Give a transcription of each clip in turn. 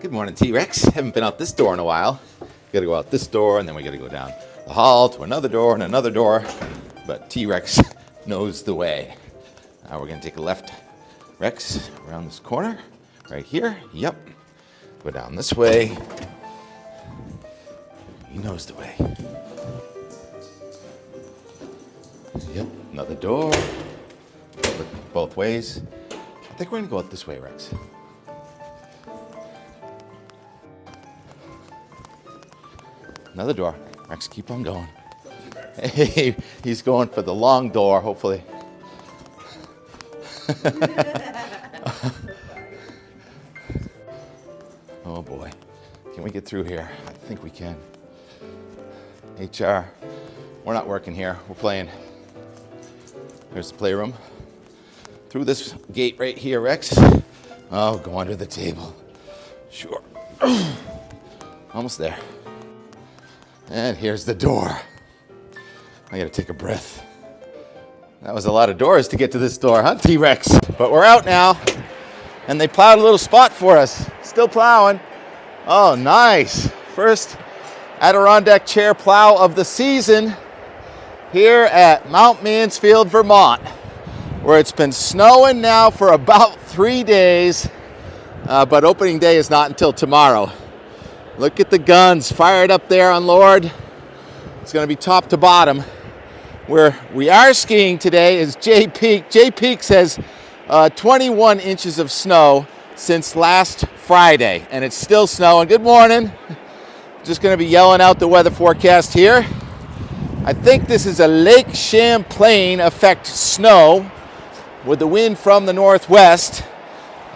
Good morning, T-Rex. Haven't been out this door in a while. Got to go out this door, and then we got to go down the hall to another door and another door. But T-Rex knows the way. Now we're going to take a left, Rex, around this corner, right here. Yep. Go down this way. He knows the way. Yep. Another door. Look both ways. I think we're going to go out this way, Rex. Another door. Rex, keep on going. Hey, he's going for the long door, hopefully. Oh boy. Can we get through here? I think we can. HR, we're not working here. We're playing. Here's the playroom. Through this gate right here, Rex. Oh, go under the table. Sure. Almost there. And here's the door. I gotta take a breath. That was a lot of doors to get to this door, huh, T-Rex? But we're out now, and they plowed a little spot for us. Still plowing. Oh, nice. First Adirondack chair plow of the season here at Mount Mansfield, Vermont, where it's been snowing now for about 3 days, but opening day is not until tomorrow. Look at the guns fired up there on Lord. It's going to be top to bottom. Where we are skiing today is Jay Peak. Jay Peak says 21 inches of snow since last Friday, and it's still snowing. Good morning. Just going to be yelling out the weather forecast here. I think this is a Lake Champlain effect snow with the wind from the northwest.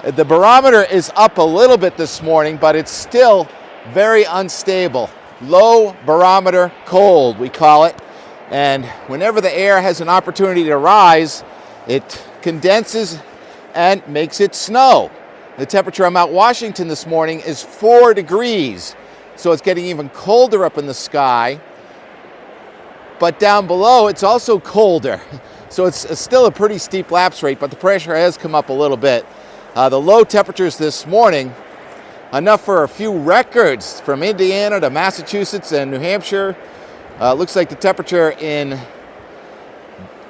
The barometer is up a little bit this morning, but it's still very unstable. Low barometer cold, we call it. And whenever the air has an opportunity to rise, it condenses and makes it snow. The temperature on Mount Washington this morning is 4 degrees. So it's getting even colder up in the sky. But down below, it's also colder. So it's still a pretty steep lapse rate, but the pressure has come up a little bit. The low temperatures this morning, enough for a few records from Indiana to Massachusetts and New Hampshire. Looks like the temperature in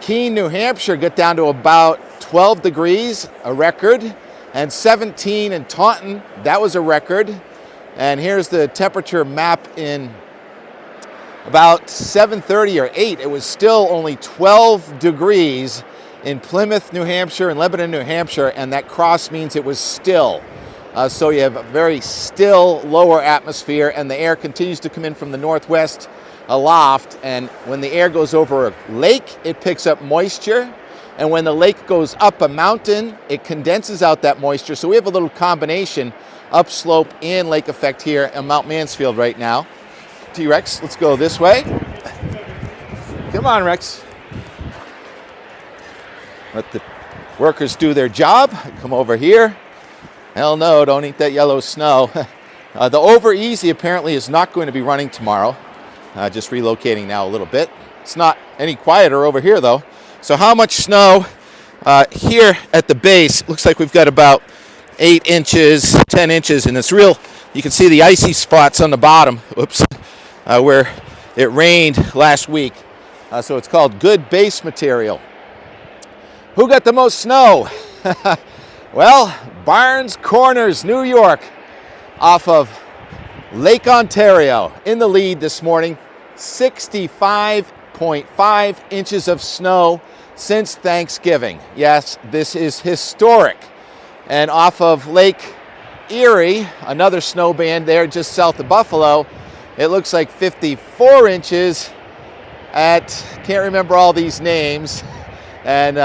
Keene, New Hampshire got down to about 12 degrees, a record, and 17 in Taunton, that was a record. And here's the temperature map in about 7:30 or 8. It was still only 12 degrees in Plymouth, New Hampshire, and Lebanon, New Hampshire, and that cross means it was still. So you have a very still lower atmosphere, and the air continues to come in from the northwest aloft. And when the air goes over a lake, it picks up moisture. And when the lake goes up a mountain, it condenses out that moisture. So we have a little combination, upslope and lake effect here at Mount Mansfield right now. T-Rex, let's go this way. Come on, Rex. Let the workers do their job. Come over here. Hell no, don't eat that yellow snow. The Over Easy apparently is not going to be running tomorrow. Just relocating now a little bit. It's not any quieter over here though. So how much snow here at the base? Looks like we've got about 8 inches, 10 inches, and it's real. You can see the icy spots on the bottom. Whoops. Where it rained last week. So it's called good base material. Who got the most snow? Well, Barnes Corners, New York, off of Lake Ontario, in the lead this morning. 65.5 inches of snow since Thanksgiving. Yes, this is historic. And off of Lake Erie, another snow band there just south of Buffalo, it looks like 54 inches at, can't remember all these names. And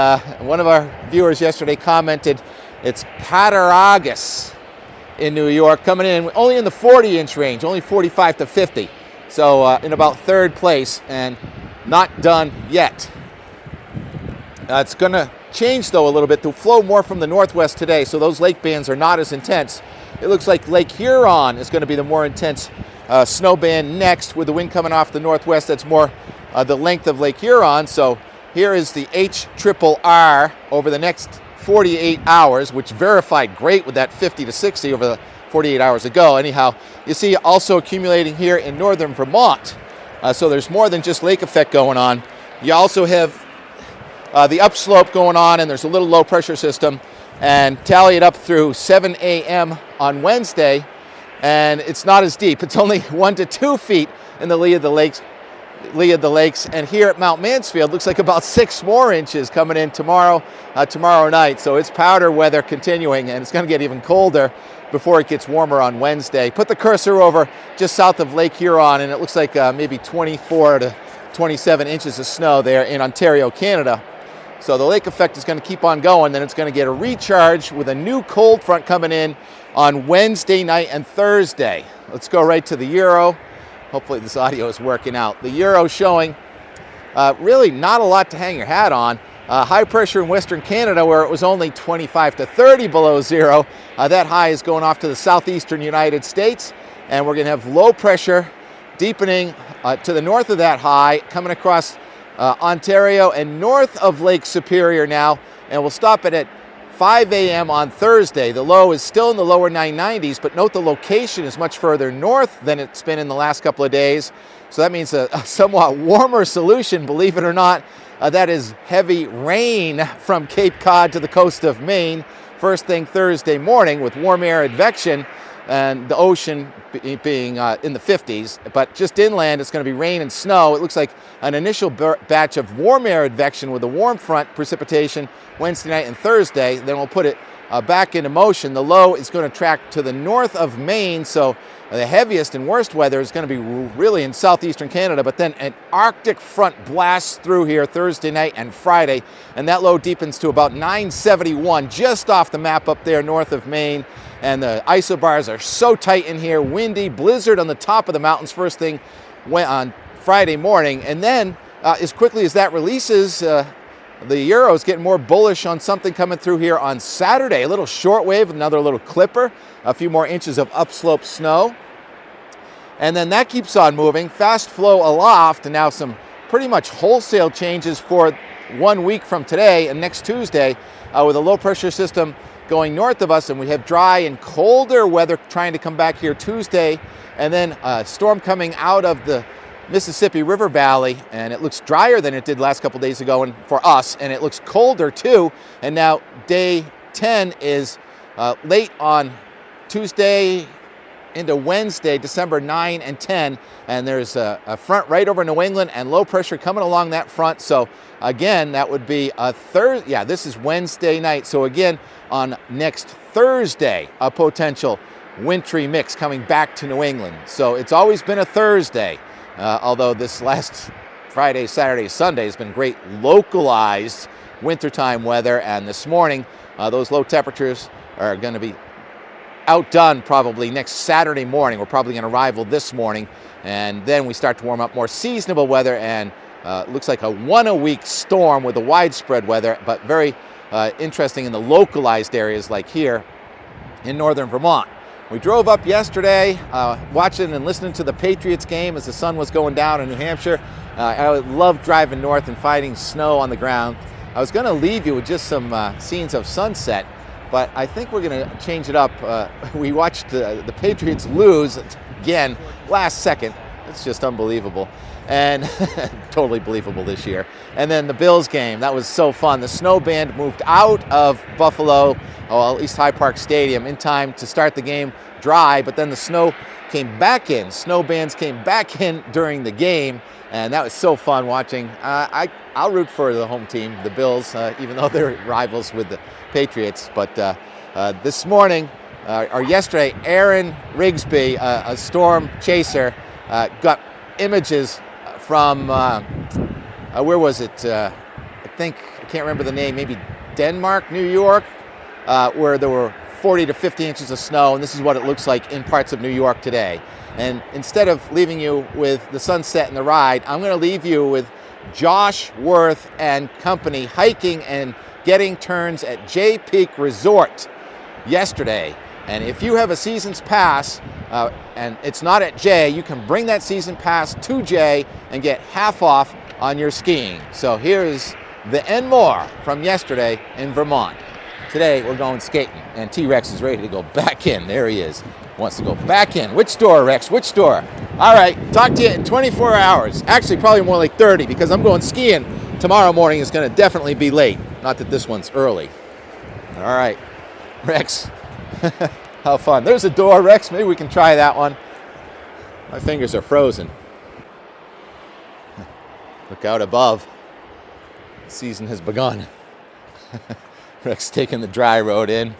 one of our viewers yesterday commented, it's Cattaraugus in New York, coming in only in the 40-inch range, only 45 to 50. So in about third place and not done yet. It's going to change, though, a little bit to flow more from the northwest today, so those lake bands are not as intense. It looks like Lake Huron is going to be the more intense snow band next, with the wind coming off the northwest. That's more the length of Lake Huron. So here is the HRRR over the next 48 hours, which verified great with that 50 to 60 over the 48 hours ago. Anyhow, you see also accumulating here in northern Vermont. So there's more than just lake effect going on. You also have the upslope going on, and there's a little low pressure system, and tally it up through 7 a.m. on Wednesday, and it's not as deep. It's only 1 to 2 feet in the lee of the lakes. And here at Mount Mansfield, looks like about 6 more inches coming in tomorrow night. So it's powder weather continuing, and it's going to get even colder before it gets warmer on Wednesday. Put the cursor over just south of Lake Huron, and it looks like maybe 24 to 27 inches of snow there in Ontario, Canada. So the lake effect is going to keep on going. Then it's going to get a recharge with a new cold front coming in on Wednesday night and Thursday. Let's go right to the Euro. Hopefully this audio is working out. The Euro showing really not a lot to hang your hat on. High pressure in Western Canada, where it was only 25 to 30 below zero. That high is going off to the southeastern United States, and we're going to have low pressure deepening to the north of that high, coming across Ontario and north of Lake Superior now, and we'll stop it at 5 a.m. on Thursday. The low is still in the lower 990s, but note the location is much further north than it's been in the last couple of days. So that means a somewhat warmer solution, believe it or not. That is heavy rain from Cape Cod to the coast of Maine first thing Thursday morning, with warm air advection and the ocean being in the 50s. But just inland, it's going to be rain and snow. It looks like an initial batch of warm air advection with a warm front precipitation Wednesday night and Thursday. Then we'll put it back into motion. The low is going to track to the north of Maine, so the heaviest and worst weather is going to be really in southeastern Canada, but then an Arctic front blasts through here Thursday night and Friday, and that low deepens to about 971, just off the map up there north of Maine. And the isobars are so tight in here, windy, blizzard on the top of the mountains first thing on Friday morning. And then as quickly as that releases, the Euro is getting more bullish on something coming through here on Saturday. A little shortwave, another little clipper, a few more inches of upslope snow. And then that keeps on moving. Fast flow aloft, and now some pretty much wholesale changes for 1 week from today and next Tuesday with a low pressure system going north of us, and we have dry and colder weather trying to come back here Tuesday, and then a storm coming out of the Mississippi River Valley, and it looks drier than it did last couple days ago and for us, and it looks colder too. And now day 10 is late on Tuesday into Wednesday, December 9 and 10, and there's a front right over New England and low pressure coming along that front. So again, that would be a Thursday. Yeah, this is Wednesday night. So again, on next Thursday, a potential wintry mix coming back to New England. So it's always been a Thursday. Although this last Friday, Saturday, Sunday has been great localized wintertime weather, and this morning those low temperatures are going to be outdone probably next Saturday morning. We're probably going to rival this morning, and then we start to warm up, more seasonable weather, and looks like a one-a-week storm with the widespread weather, but very interesting in the localized areas like here in northern Vermont. We drove up yesterday, watching and listening to the Patriots game as the sun was going down in New Hampshire. I love driving north and finding snow on the ground. I was going to leave you with just some scenes of sunset, but I think we're going to change it up. We watched the Patriots lose again last second. It's just unbelievable, and totally believable this year. And then the Bills game, that was so fun. The snow band moved out of Buffalo, at least High Park Stadium, in time to start the game dry, but then the snow came back in. Snow bands came back in during the game, and that was so fun watching. I'll root for the home team, the Bills, even though they're rivals with the Patriots. But this morning, or yesterday, Aaron Rigsby, a storm chaser, got images from, where was it? I can't remember the name, maybe Denmark, New York, where there were 40 to 50 inches of snow, and this is what it looks like in parts of New York today. And instead of leaving you with the sunset and the ride, I'm going to leave you with Josh Worth and company hiking and getting turns at Jay Peak Resort yesterday. And if you have a season's pass and it's not at Jay, you can bring that season pass to Jay and get half off on your skiing. So here's the and more from yesterday in Vermont. Today we're going skating, and T-Rex is ready to go back in. There he is. Wants to go back in. Which door, Rex? Which door? All right, talk to you in 24 hours. Actually, probably more like 30 because I'm going skiing tomorrow morning. It's going to definitely be late. Not that this one's early. All right, Rex. How fun. There's a door, Rex. Maybe we can try that one. My fingers are frozen. Look out above. The season has begun. Rex taking the dry road in.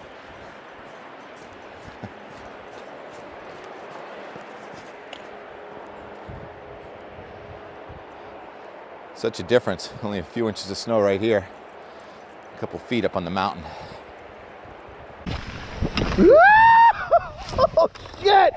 Such a difference. Only a few inches of snow right here. A couple feet up on the mountain. Oh, shit!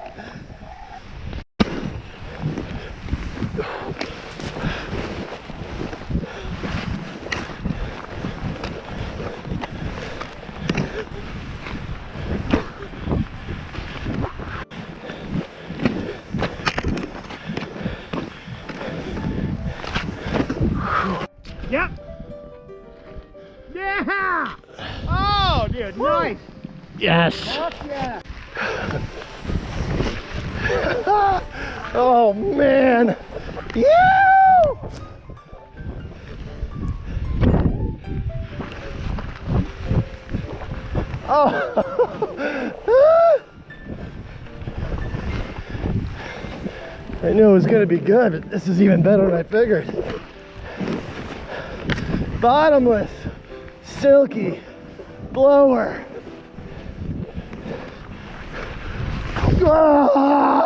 Yep. Yeah! Oh, dude, nice. Yes. Fuck yeah. Oh, man. Yeah! Oh. I knew it was going to be good, but this is even better than I figured. Bottomless, silky blower. Ah!